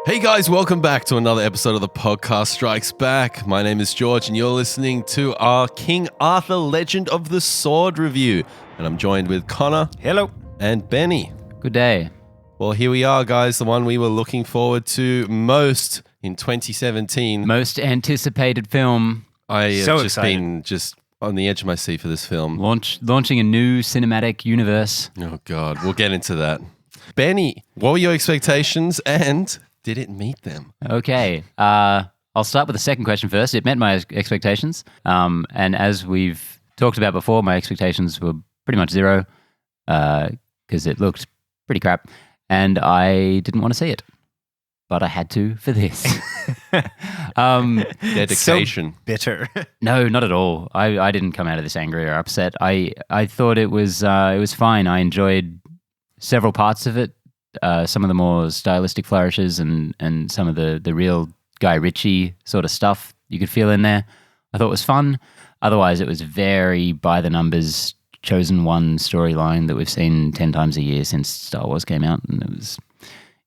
Hey guys, welcome back to another episode of the Podcast Strikes Back. My name is George and you're listening to our King Arthur Legend of the Sword review. And I'm joined with Connor. Hello. And Benny. Good day. Well, here we are, guys, the one we were looking forward to most in 2017. Most anticipated film. I have So just excited. been just on the edge of my seat for this film. Launching a new cinematic universe. Oh God, we'll get into that. Benny, what were your expectations and did it meet them? Okay. I'll start with the second question first. It met my expectations. And as we've talked about before, my expectations were pretty much zero because it looked pretty crap. And I didn't want to see it. But I had to for this. Dedication. So bitter. No, not at all. I didn't come out of this angry or upset. I thought it was fine. I enjoyed several parts of it. Some of the more stylistic flourishes and some of the real Guy Richie sort of stuff you could feel in there. I thought it was fun. Otherwise, it was very by the numbers, chosen one storyline that we've seen 10 times a year since Star Wars came out, and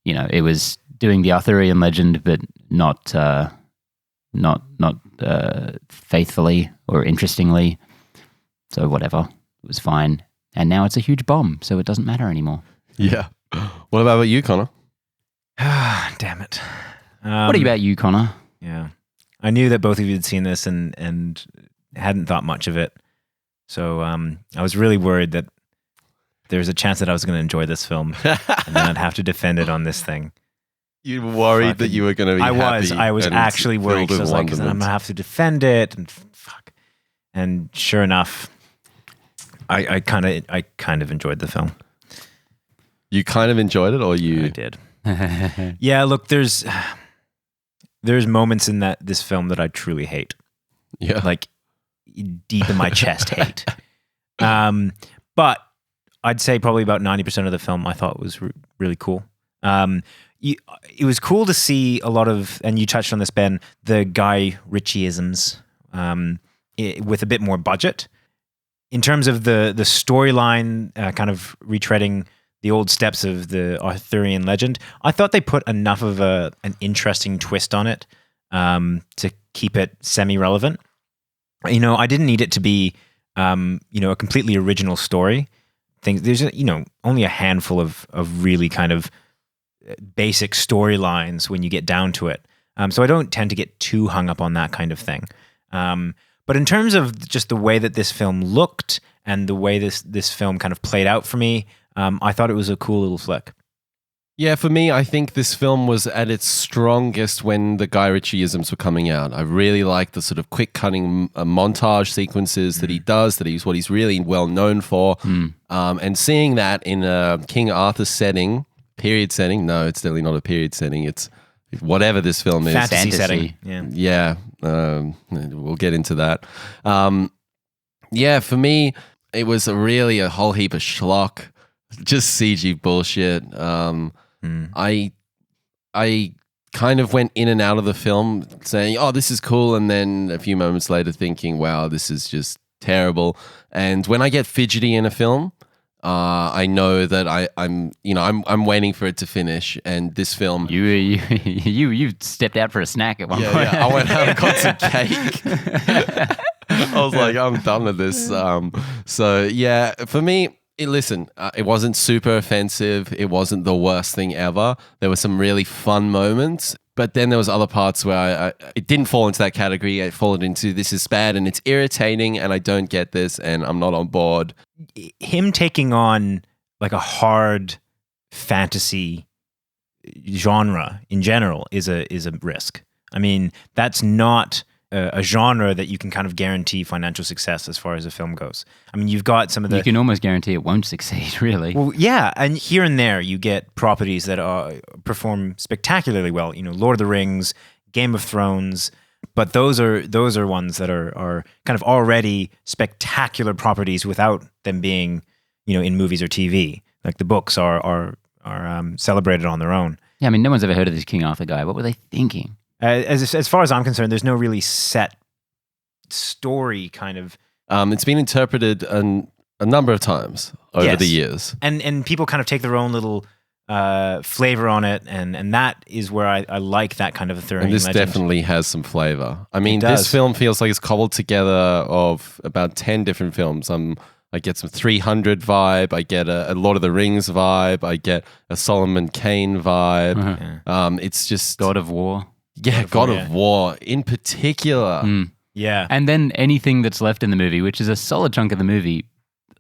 it was doing the Arthurian legend, but not faithfully or interestingly. So whatever, it was fine. And now it's a huge bomb, so it doesn't matter anymore. Yeah. What about you, Connor? Damn it. What about you, Connor? Yeah. I knew that both of you had seen this and hadn't thought much of it. So I was really worried that there's a chance that I was going to enjoy this film and then I'd have to defend it on this thing. You were worried that you were going to be happy. I was actually worried because I was like, I'm going to have to defend it and fuck. And sure enough, I kind of enjoyed the film. You kind of enjoyed it, or you? I did. Yeah, look, there's moments in this film that I truly hate. Yeah. Like deep in my chest hate. But I'd say probably about 90% of the film I thought was really cool. It was cool to see a lot of, and you touched on this, Ben, the Guy Richie-isms with a bit more budget. In terms of the storyline, kind of retreading the old steps of the Arthurian legend, I thought they put enough of an interesting twist on it to keep it semi-relevant. I didn't need it to be, a completely original story. There's, only a handful of really kind of basic storylines when you get down to it. So I don't tend to get too hung up on that kind of thing. But in terms of just the way that this film looked and the way this film kind of played out for me, I thought it was a cool little flick. Yeah, for me, I think this film was at its strongest when the Guy Ritchie-isms were coming out. I really liked the sort of quick cutting montage sequences that he does, what he's really well known for. And seeing that in a King Arthur setting, period setting, no, it's definitely not a period setting. It's whatever this film is. Fantasy setting. Yeah, we'll get into that. Yeah, for me, it was really a whole heap of schlock, just CG bullshit. I kind of went in and out of the film saying, oh, this is cool, and then a few moments later thinking, wow, this is just terrible. And when I get fidgety in a film, I know that I'm waiting for it to finish, and this film. You stepped out for a snack at one point. Yeah, I went out and got some cake. I was like, I'm done with this. So yeah, for me, it wasn't super offensive. It wasn't the worst thing ever. There were some really fun moments, but then there was other parts where it didn't fall into that category. It followed into this is bad and it's irritating and I don't get this and I'm not on board. Him taking on like a hard fantasy genre in general is a risk. I mean, that's not a genre that you can kind of guarantee financial success as far as a film goes. I mean, you've got some of the... You can almost guarantee it won't succeed, really. Well, yeah, and here and there you get properties that perform spectacularly well. Lord of the Rings, Game of Thrones, but those are ones that are kind of already spectacular properties without them being, in movies or TV. Like the books are celebrated on their own. Yeah, I mean, no one's ever heard of this King Arthur guy. What were they thinking? As far as I'm concerned, there's no really set story kind of. It's been interpreted a number of times over the years. And people kind of take their own little flavor on it, and that is where I like that kind of Arthurian And this legend. definitely has some flavor. I mean, does. this film feels like it's cobbled together of about 10 different films. I get some 300 vibe. I get a Lord of the Rings vibe. I get a Solomon Kane vibe. It's just God of War. God of War in particular. Yeah. And then anything that's left in the movie, which is a solid chunk of the movie.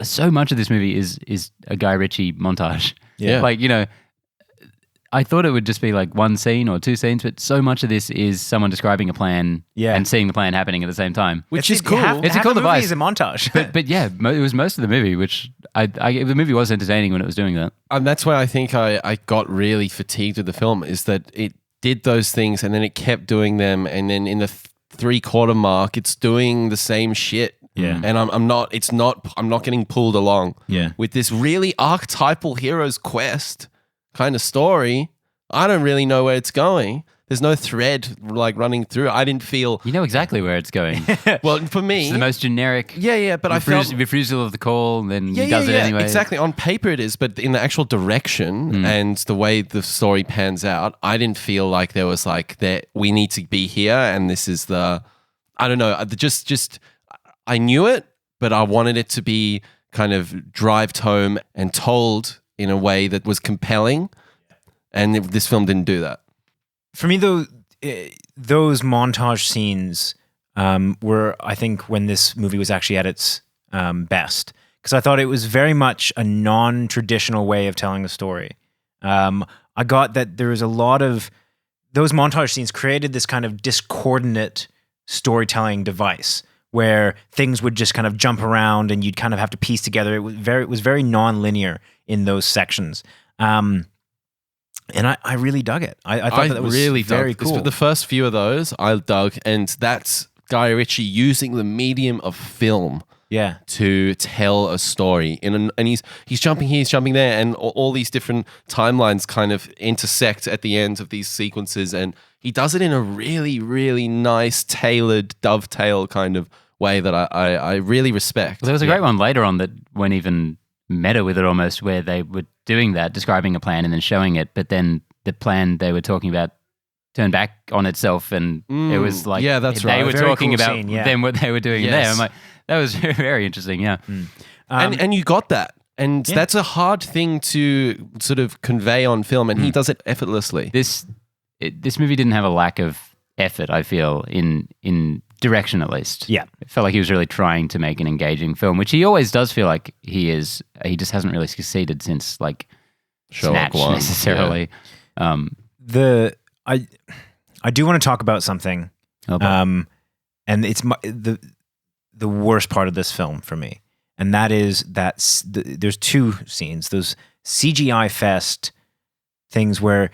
So much of this movie is a Guy Richie montage. Yeah. Like, I thought it would just be like one scene or two scenes, but so much of this is someone describing a plan and seeing the plan happening at the same time. Which is cool. It's a cool the movie device. is a montage. But yeah, it was most of the movie, which the movie was entertaining when it was doing that. And that's why I think I got really fatigued with the film, is that it did those things and then it kept doing them. And then in the 3/4 mark, it's doing the same shit. Yeah. And I'm not getting pulled along. Yeah. With this really archetypal hero's quest kind of story. I don't really know where it's going. There's no thread like running through. I didn't feel. You know exactly where it's going. Well, for me, It's the most generic. yeah. But I felt refusal of the call, and then he does it anyway. Exactly. On paper it is, but in the actual direction and the way the story pans out, I didn't feel like there was like that we need to be here and this is the. I don't know. Just I knew it, but I wanted it to be kind of drived home and told in a way that was compelling. And this film didn't do that. For me, though, those montage scenes were, I think, when this movie was actually at its best. Because I thought it was very much a non-traditional way of telling a story. I got that there was a lot of... Those montage scenes created this kind of discoordinate storytelling device where things would just kind of jump around and you'd kind of have to piece together. It was very non-linear in those sections. And I really dug it. I thought that was really very dug. cool. The first few of those I dug, and that's Guy Ritchie using the medium of film Yeah. to tell a story. And he's jumping here, he's jumping there, and all these different timelines kind of intersect at the end of these sequences. And he does it in a really, really nice, tailored dovetail kind of way that I really respect. Well, there was a great one later on that went even meta with it almost, where they were doing that, describing a plan and then showing it, but then the plan they were talking about turned back on itself, and it was like that's they right. were Very talking cool about scene, yeah. them what they were doing Yes. there. I'm like, that was very interesting. Yeah. And you got that. And that's a hard thing to sort of convey on film, and he does it effortlessly. This movie didn't have a lack of effort, I feel, in direction at least. Yeah. It felt like he was really trying to make an engaging film, which he always does feel like he is. He just hasn't really succeeded since like Sherlock Snatch 1, necessarily. I do want to talk about something, and it's the worst part of this film for me, and that is that there's two scenes, those CGI fest things where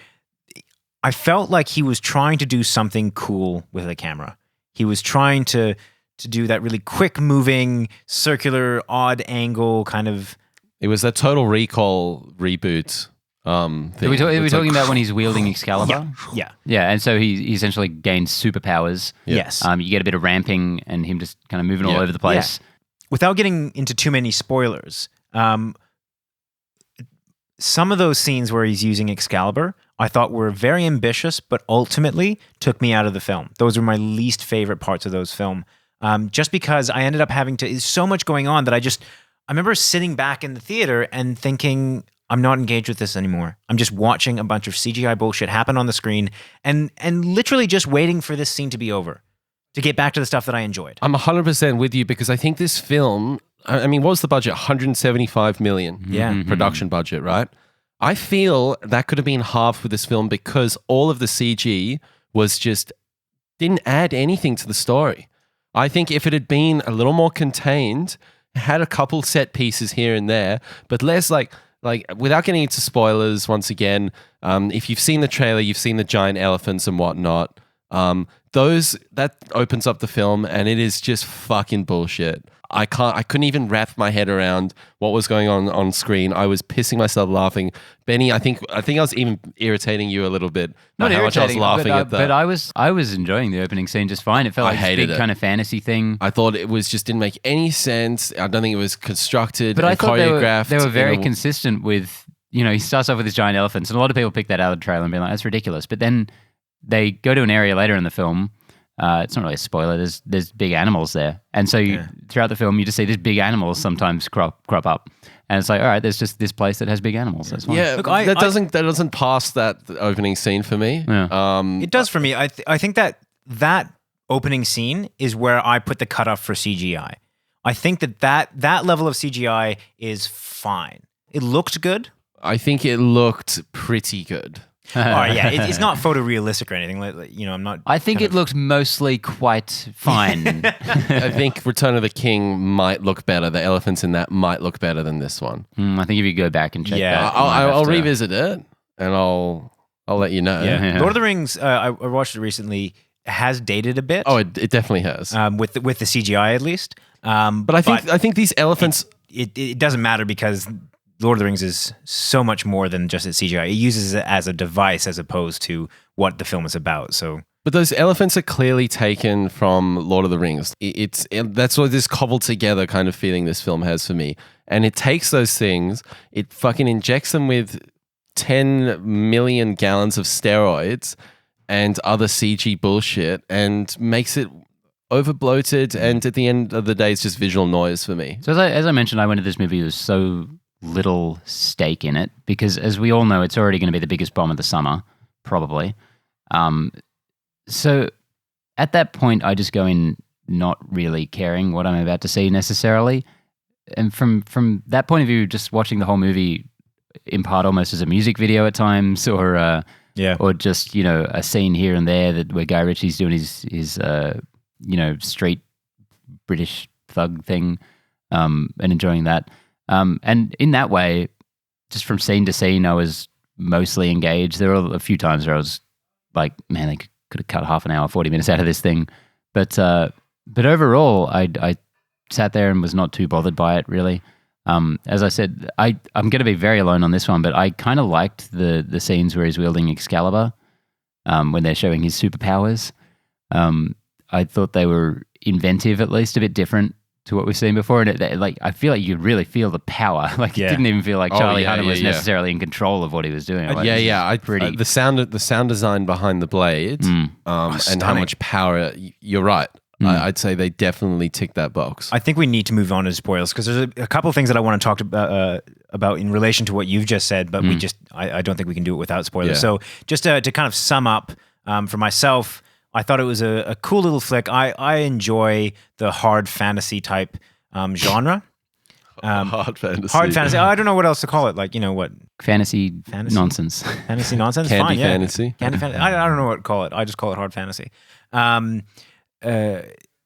I felt like he was trying to do something cool with the camera. He was trying to do that really quick moving, circular, odd angle kind of. It was a Total Recall reboot thing. Are we It's talking like- about when he's wielding Excalibur? Yeah. Yeah, and so he essentially gains superpowers. Yes. You get a bit of ramping and him just kind of moving all over the place. Without getting into too many spoilers, some of those scenes where he's using Excalibur, I thought were very ambitious, but ultimately took me out of the film. Those were my least favorite parts of those film. Just because I ended up having to, there's so much going on that I remember sitting back in the theater and thinking, I'm not engaged with this anymore. I'm just watching a bunch of CGI bullshit happen on the screen and literally just waiting for this scene to be over to get back to the stuff that I enjoyed. I'm 100% with you, because I think this film, I mean, what was the budget? 175 million Yeah. production budget, right? I feel that could have been half with this film, because all of the CG was just, didn't add anything to the story. I think if it had been a little more contained, had a couple set pieces here and there, but less like without getting into spoilers once again, if you've seen the trailer, you've seen the giant elephants and whatnot. That opens up the film, and it is just fucking bullshit. I couldn't even wrap my head around what was going on screen. I was pissing myself laughing. Benny, I think I was even irritating you a little bit. Not how much I was irritating, laughing at that. but I was enjoying the opening scene just fine. It felt I like this hated big it. kind of fantasy thing. I thought it was just didn't make any sense. I don't think it was constructed But I and thought choreographed. they were very in a- consistent with he starts off with his giant elephants, and a lot of people pick that out of the trailer and be like, that's ridiculous. But then they go to an area later in the film. It's not really a spoiler. There's big animals there, and so throughout the film, you just see these big animals sometimes crop up, and it's like, all right, there's just this place that has big animals. That's fine. Yeah, Look, that doesn't pass that opening scene for me. Yeah. It does for me. I think that opening scene is where I put the cutoff for CGI. I think that level of CGI is fine. It looked good. I think it looked pretty good. All right, yeah, it's not photorealistic or anything. I'm not. I think it looked mostly quite fine. I think Return of the King might look better. The elephants in that might look better than this one. I think if you go back and check that. I'll revisit it and I'll let you know. Yeah. Lord of the Rings, I watched it recently, has dated a bit. Oh, it definitely has. With the CGI at least. But I think these elephants. It doesn't matter because Lord of the Rings is so much more than just its CGI. It uses it as a device as opposed to what the film is about. So, but those elephants are clearly taken from Lord of the Rings. That's what this cobbled together kind of feeling this film has for me. And it takes those things, it fucking injects them with 10 million gallons of steroids and other CG bullshit and makes it over bloated. And at the end of the day, it's just visual noise for me. So as I mentioned, I went to this movie with so little stake in it because, as we all know, it's already going to be the biggest bomb of the summer, probably. So at that point, I just go in not really caring what I'm about to see necessarily. And from that point of view, just watching the whole movie in part almost as a music video at times, or just a scene here and there where Guy Ritchie's doing his street British thug thing, and enjoying that. And in that way, just from scene to scene, I was mostly engaged. There were a few times where I was like, man, they could have cut half an hour, 40 minutes out of this thing. But overall, I sat there and was not too bothered by it, really. As I said, I'm going to be very alone on this one, but I kind of liked the scenes where he's wielding Excalibur when they're showing his superpowers. I thought they were inventive, at least a bit different to what we've seen before, and I feel like you could really feel the power. It didn't even feel like Charlie Hunnam was necessarily in control of what he was doing. The sound design behind the blades, and how much power. You're right. I'd say they definitely tick that box. I think we need to move on to spoilers because there's a couple of things that I want to talk about in relation to what you've just said, but I don't think we can do it without spoilers. Yeah. So just to kind of sum up for myself, I thought it was a cool little flick. I enjoy the hard fantasy type genre. Hard fantasy. Hard fantasy. I don't know what else to call it. What? Fantasy nonsense. Fantasy nonsense? Candy Fine, fantasy. Candy fantasy. I don't know what to call it. I just call it hard fantasy. And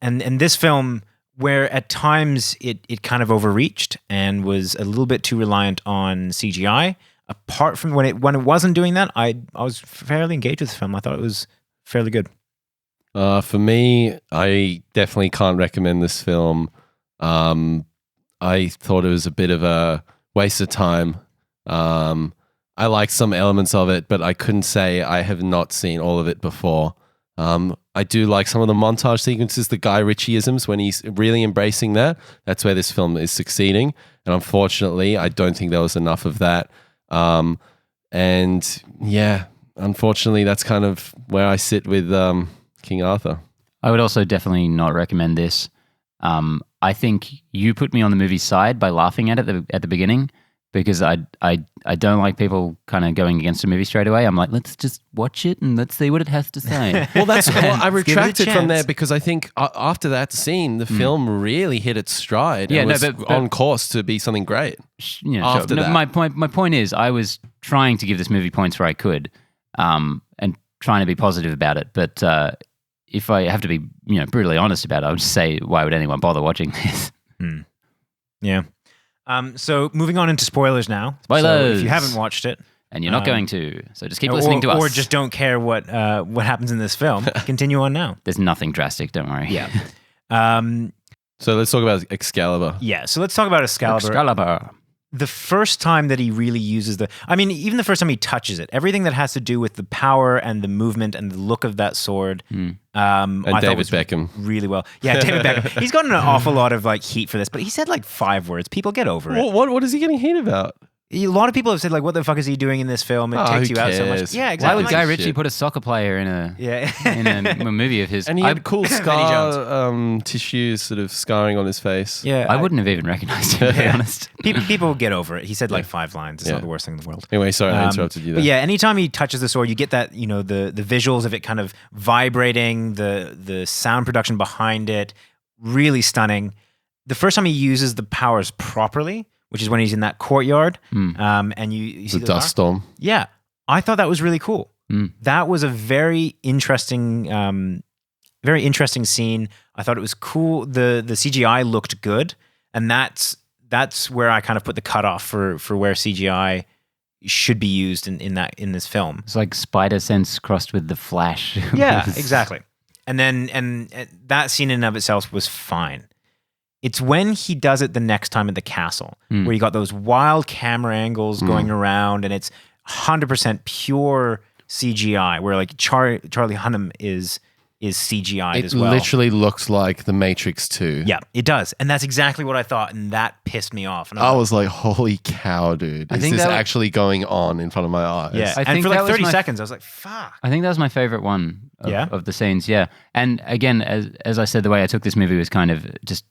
this film, where at times it kind of overreached and was a little bit too reliant on CGI. Apart from when it wasn't doing that, I was fairly engaged with the film. I thought it was fairly good. For me, I definitely can't recommend this film. I thought it was a bit of a waste of time. I liked some elements of it, but I couldn't say I have not seen all of it before. I do like some of the montage sequences, the Guy Ritchie-isms, when he's really embracing that. That's where this film is succeeding. And unfortunately, I don't think there was enough of that. Unfortunately, that's kind of where I sit with King Arthur. I would also definitely not recommend this. I think you put me on the movie's side by laughing at it at the beginning, because I don't like people kind of going against a movie straight away. I'm like, let's just watch it and let's see what it has to say. I retracted from there because I think after that scene, the film really hit its stride. Yeah, was on course to be something great. After that, my point is, I was trying to give this movie points where I could, and trying to be positive about it. But if I have to be, brutally honest about it, I would just say, why would anyone bother watching this? Yeah. So moving on into spoilers now. Spoilers. So if you haven't watched it, and you're not going to, so just keep listening to us, or just don't care what happens in this film, continue on now. There's nothing drastic. Don't worry. Yeah. So let's talk about Excalibur. Yeah. So let's talk about Excalibur. The first time that he really uses even the first time he touches it, everything that has to do with the power and the movement and the look of that sword, and I David Beckham really well. Yeah, David Beckham. He's gotten an awful lot of heat for this, but he said 5 words. People get over it. What is he getting heat about? A lot of people have said like, "What the fuck is he doing in this film?" It takes who you out so much. cares? Yeah, Why exactly. would Guy Like, Ritchie shit. put a soccer player in a Yeah, movie of his? And he I, had cool Vinnie scar tissues sort of scarring on his face. yeah. I wouldn't have even recognized him, to be honest. People get over it. He said like 5 lines. It's not the worst thing in the world. Anyway, sorry, I interrupted you there. But yeah, anytime he touches the sword, you get that, you know, the visuals of it kind of vibrating, the sound production behind it, really stunning. The first time he uses the powers properly, which is when he's in that courtyard, and you see the dust storm. Yeah, I thought that was really cool. Mm. That was a very interesting scene. I thought it was cool. The CGI looked good, and that's where I kind of put the cutoff for where CGI should be used in this film. It's like Spider Sense crossed with the Flash. Yeah, exactly. And then and that scene in and of itself was fine. It's when he does it the next time at the castle, where you got those wild camera angles going around, and it's 100% pure CGI, where like Charlie Hunnam is CGI'd as well. It literally looks like The Matrix 2. Yeah, it does. And that's exactly what I thought, and that pissed me off. And I was like, holy cow, dude. Is think this that was- actually going on in front of my eyes? yeah. I And think for that like was 30 my- seconds, I was like, fuck. I think that was my favorite one Yeah? of the scenes, yeah. And again, as I said, the way I took this movie was kind of just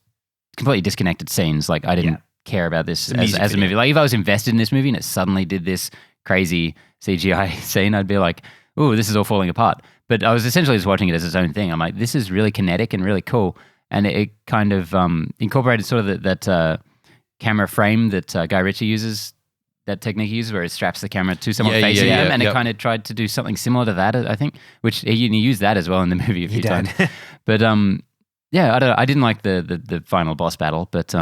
completely disconnected scenes. Like I didn't care about this a music as a video. movie. Like if I was invested in this movie and it suddenly did this crazy CGI scene, I'd be like, "Ooh, this is all falling apart." But I was essentially just watching it as its own thing. I'm like, this is really kinetic and really cool. And it kind of incorporated sort of that camera frame that Guy Ritchie uses, that technique he uses where it straps the camera to someone facing them. And it kind of tried to do something similar to that, I think, which he used that as well in the movie a few times. But yeah, I didn't like the final boss battle, but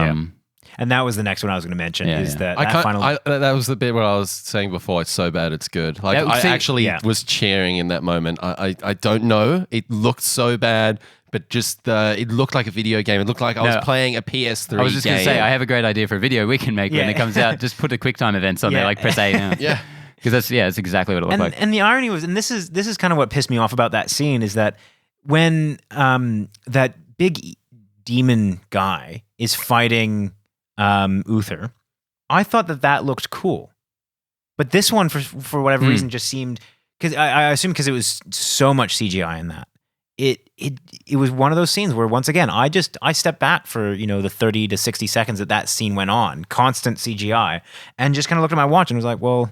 And that was the next one I was going to mention, is that final... that was the bit where I was saying before, it's so bad, it's good. Like, That- I see- actually yeah. was cheering in that moment. I don't know. It looked so bad, but just it looked like a video game. It looked like I was playing a PS3 I was just going to say, I have a great idea for a video we can make when it comes out. Just put the QuickTime events on there, like press A now. Yeah. Because it's exactly what it looked like. And the irony was, and this is kind of what pissed me off about that scene, is that when that big demon guy is fighting Uther, I thought that looked cool. But this one, for whatever reason, just seemed, because I assume because it was so much CGI in that, it was one of those scenes where, once again, I stepped back for, you know, the 30 to 60 seconds that scene went on, constant CGI, and just kind of looked at my watch and was like, well,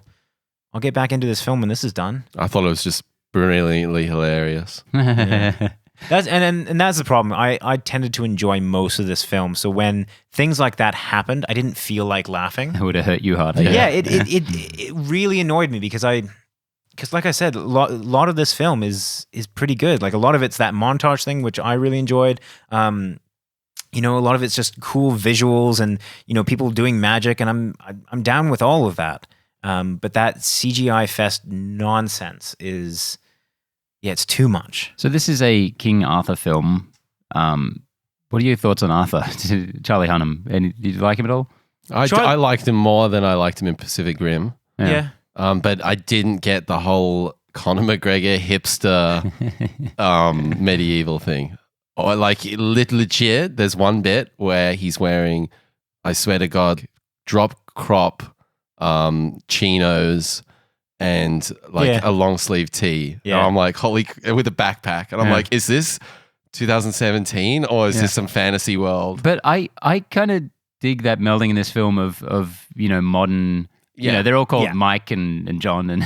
I'll get back into this film when this is done. I thought it was just brilliantly hilarious. That's that's the problem. I tended to enjoy most of this film, so when things like that happened, I didn't feel like laughing. It would have hurt you harder. Yeah, it really annoyed me because like I said, a lot of this film is pretty good. Like a lot of it's that montage thing, which I really enjoyed. You know, a lot of it's just cool visuals and, you know, people doing magic, and I'm down with all of that. But that CGI fest nonsense is, it's too much. So this is a King Arthur film. What are your thoughts on Arthur? Charlie Hunnam. Did you like him at all? I liked him more than I liked him in Pacific Rim. Yeah. But I didn't get the whole Conor McGregor hipster medieval thing. Or like legit, there's one bit where he's wearing, I swear to God, drop crop chinos and like a long sleeve tee. Yeah. And I'm like, with a backpack. And I'm like, is this 2017 or is this some fantasy world? But I kind of dig that melding in this film of you know, modern. You know, they're all called Mike and John, and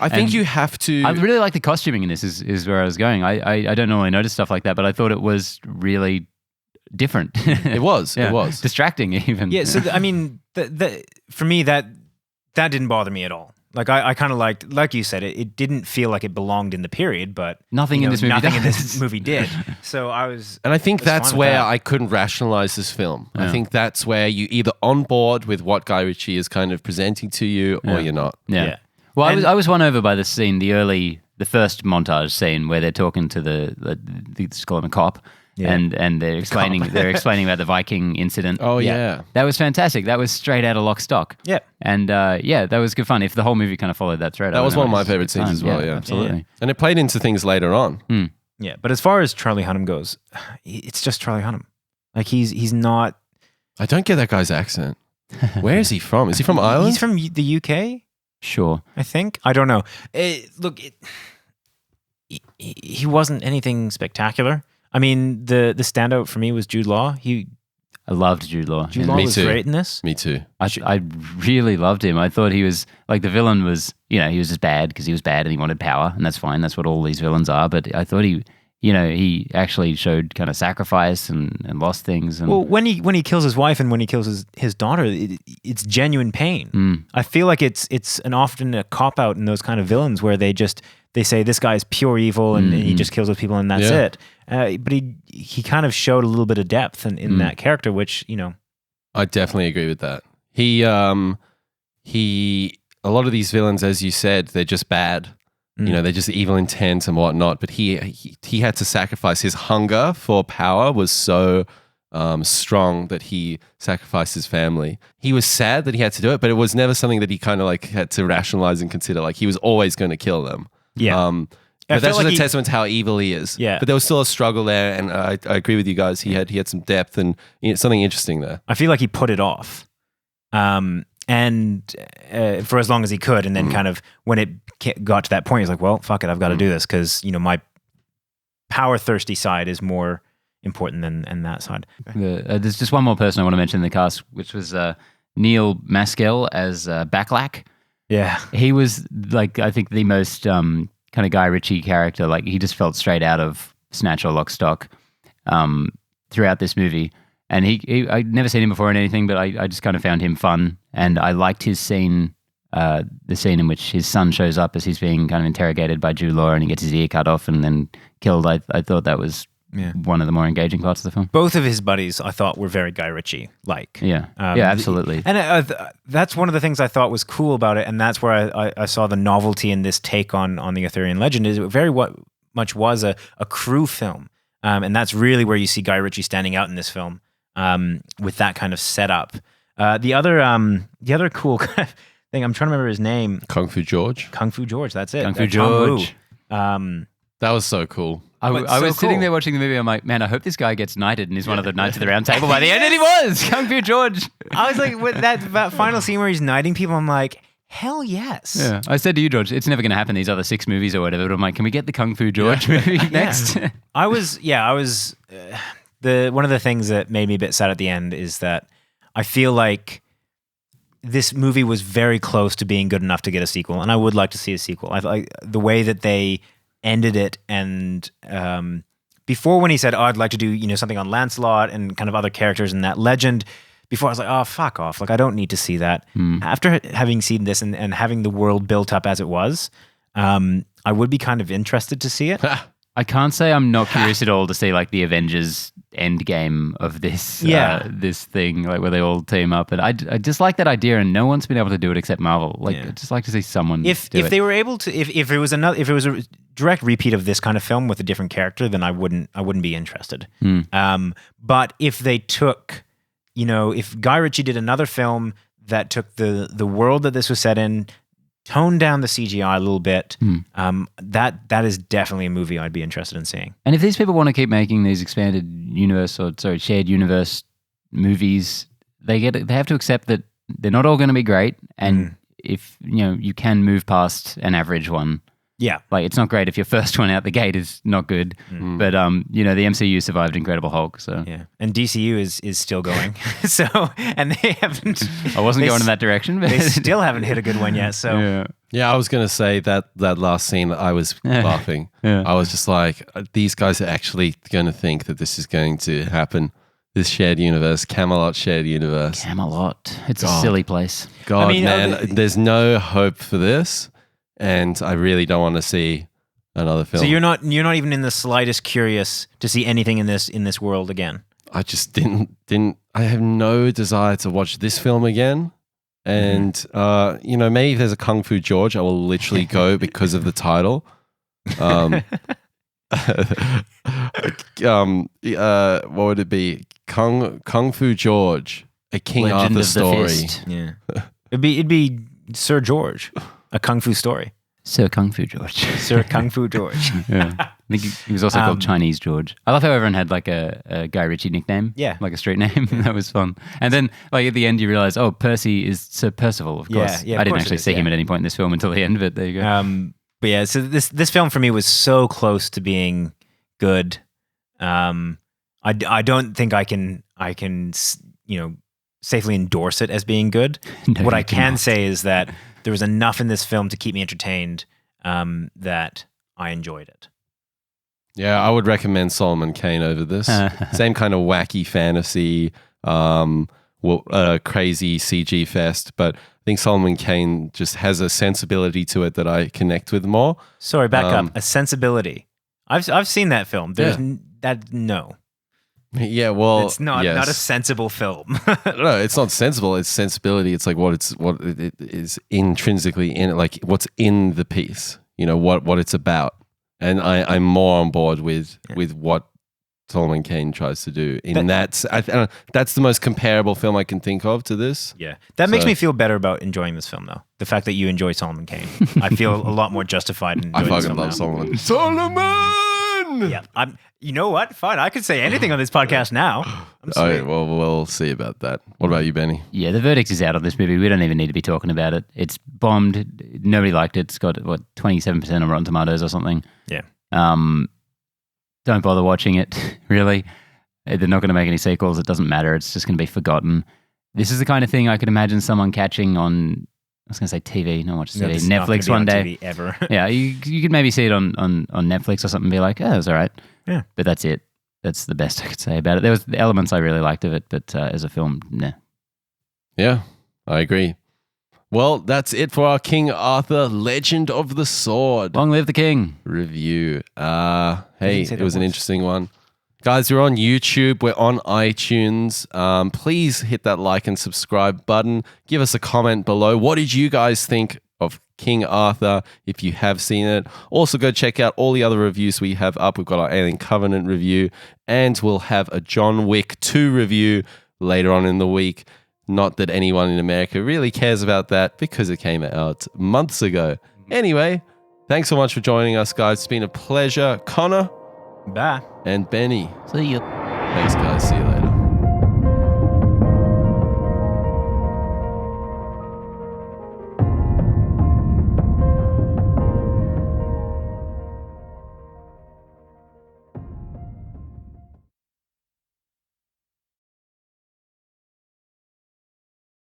I think you have to. I really like the costuming in this. Is where I was going. I don't normally notice stuff like that, but I thought it was really different. It was. It was distracting even. Yeah. So I mean, for me that didn't bother me at all. Like I kind of liked, like you said, it didn't feel like it belonged in the period, but nothing in this movie did. So I was, and I think that's fine with where that. I couldn't rationalize this film. Yeah. I think that's where you either on board with what Guy Ritchie is kind of presenting to you, or you're not. Yeah. Well, I was won over by the scene, the first montage scene where they're talking to let's call him a cop. Yeah. And they're explaining about the Viking incident. Oh yeah. That was fantastic. That was straight out of Lock, Stock. Yeah. And that was good fun. If the whole movie kind of followed that thread. That was one of my it's favorite scenes fun. as well. Yeah, absolutely. And it played into things later on. Yeah. But as far as Charlie Hunnam goes, it's just Charlie Hunnam. Like he's not. I don't get that guy's accent. Where is he from? Is he from Ireland? He's from the UK, Sure. I think. I don't know. He wasn't anything spectacular. I mean, the standout for me was Jude Law. I loved Jude Law. Jude Law Me was too. great in this. Me too. I really loved him. I thought he was like the villain was, he was just bad because he was bad and he wanted power, and that's fine. That's what all these villains are. But I thought he actually showed kind of sacrifice and lost things. And Well, when he kills his wife and when he kills his daughter, it's genuine pain. I feel like it's often a cop out in those kind of villains where they say this guy is pure evil and he just kills those people and that's it. But he kind of showed a little bit of depth in that character, which I definitely agree with that. He a lot of these villains, as you said, they're just bad. They're just evil intent and whatnot. But he had to sacrifice. His hunger for power was so strong that he sacrificed his family. He was sad that he had to do it, but it was never something that he kind of like had to rationalize and consider. Like he was always going to kill them. Yeah. But that's just a testament to how evil he is. Yeah. But there was still a struggle there, and I agree with you guys. He had some depth and something interesting there. I feel like he put it off, and for as long as he could, and then kind of when it got to that point, he's like, "Well, fuck it, I've got to do this because my power thirsty side is more important than that side." There's just one more person I want to mention in the cast, which was Neil Maskell as Backlack. Yeah, he was like I think the most kind of Guy Richie character. Like he just felt straight out of Snatch or Lock, Stock throughout this movie. And I'd never seen him before in anything, but I just kind of found him fun. And I liked his scene, the scene in which his son shows up as he's being kind of interrogated by Jude Law and he gets his ear cut off and then killed. I thought that was one of the more engaging parts of the film. Both of his buddies I thought were very Guy Ritchie-like. Yeah, absolutely. And that's one of the things I thought was cool about it, and that's where I saw the novelty in this take on the Arthurian legend, is it very much was a crew film. And that's really where you see Guy Ritchie standing out in this film. With that kind of setup. The other cool thing, I'm trying to remember his name. Kung Fu George. Kung Fu George, that's it. Kung Fu George. That was so cool. I was sitting there watching the movie. I'm like, man, I hope this guy gets knighted and he's one of the Knights of the Round Table by the end. And he was Kung Fu George. I was like, with that final scene where he's knighting people, I'm like, hell yes. Yeah, I said to you, George, it's never going to happen. These other 6 movies or whatever. But I'm like, can we get the Kung Fu George movie next? I was. One of the things that made me a bit sad at the end is that I feel like this movie was very close to being good enough to get a sequel, and I would like to see a sequel. I like the way that they ended it, and before when he said, "Oh, I'd like to do something on Lancelot and kind of other characters in that legend," before I was like, "Oh, fuck off! Like I don't need to see that." After having seen this and having the world built up as it was, I would be kind of interested to see it. I can't say I'm not curious at all to see like the Avengers end game of this this thing, like where they all team up. And I just like that idea, and no one's been able to do it except Marvel. Like I'd just like to see someone if they were able to, if it was a direct repeat of this kind of film with a different character, then I wouldn't be interested. But if they took, if Guy Ritchie did another film that took the world that this was set in, toned down the CGI a little bit, that is definitely a movie I'd be interested in seeing. And if these people want to keep making these expanded universe shared universe movies, they have to accept that they're not all going to be great. And if you can move past an average one. Yeah. Like it's not great if your first one out the gate is not good. But the MCU survived Incredible Hulk, so yeah. And DCU is still going. So and they haven't I wasn't going in that direction, but they still haven't hit a good one yet. So yeah, I was gonna say that last scene I was laughing. I was just like, these guys are actually gonna think that this is going to happen. This shared universe, Camelot shared universe. Camelot. It's a silly place. God, man, there's no hope for this. And I really don't want to see another film. So you're not even in the slightest curious to see anything in this world again. I just didn't. I have no desire to watch this film again. And maybe if there's a Kung Fu George, I will literally go because of the title. What would it be? Kung Fu George, a King Legend Arthur of the story. Fist. Yeah, it'd be Sir George. A Kung Fu story. Sir Kung Fu George. Sir Kung Fu George. I think he was also called Chinese George. I love how everyone had like a Guy Richie nickname. Yeah. Like a street name. That was fun. And then like at the end you realize, oh, Percy is Sir Percival, of course. Yeah, I didn't actually see him at any point in this film until the end, but there you go. But yeah, so this film for me was so close to being good. I don't think I can safely endorse it as being good. No, what I you can cannot. say is that there was enough in this film to keep me entertained that I enjoyed it. Yeah, I would recommend Solomon Kane over this. Same kind of wacky fantasy, crazy CG fest, but I think Solomon Kane just has a sensibility to it that I connect with more. Sorry, back up. A sensibility. I've seen that film. There's no. Yeah, well, It's not a sensible film. No, it's not sensible. It's sensibility. It's like what it is intrinsically in it, like what's in the piece. You know what it's about. And I'm more on board with what Solomon Kane tries to do. That's the most comparable film I can think of to this. Yeah, that makes me feel better about enjoying this film, though. The fact that you enjoy Solomon Kane, I feel a lot more justified in enjoying I this fucking film love now. Solomon. Yeah, you know what? Fine, I could say anything on this podcast now. I'm All right, sweet. well, we'll see about that. What about you, Benny? Yeah, the verdict is out on this movie. We don't even need to be talking about it. It's bombed. Nobody liked it. It's got 27% on Rotten Tomatoes or something. Yeah. Don't bother watching it, really. They're not going to make any sequels. It doesn't matter. It's just going to be forgotten. This is the kind of thing I could imagine someone catching on, I was going to say TV, not watch TV, This is not Netflix gonna one be on day. TV ever. Yeah, you could maybe see it on Netflix or something and be like, oh, it was all right. Yeah. But that's it. That's the best I could say about it. There was the elements I really liked of it, but as a film, nah. Yeah, I agree. Well, that's it for our King Arthur Legend of the Sword Long live the king. review. Hey, say it that was an once. interesting one. Guys, we're on YouTube. We're on iTunes. Please hit that like and subscribe button. Give us a comment below. What did you guys think of King Arthur if you have seen it? Also, go check out all the other reviews we have up. We've got our Alien Covenant review, and we'll have a John Wick 2 review later on in the week. Not that anyone in America really cares about that because it came out months ago. Anyway, thanks so much for joining us, guys. It's been a pleasure. Connor Bye. and Benny. See you. Thanks, guys. See you later.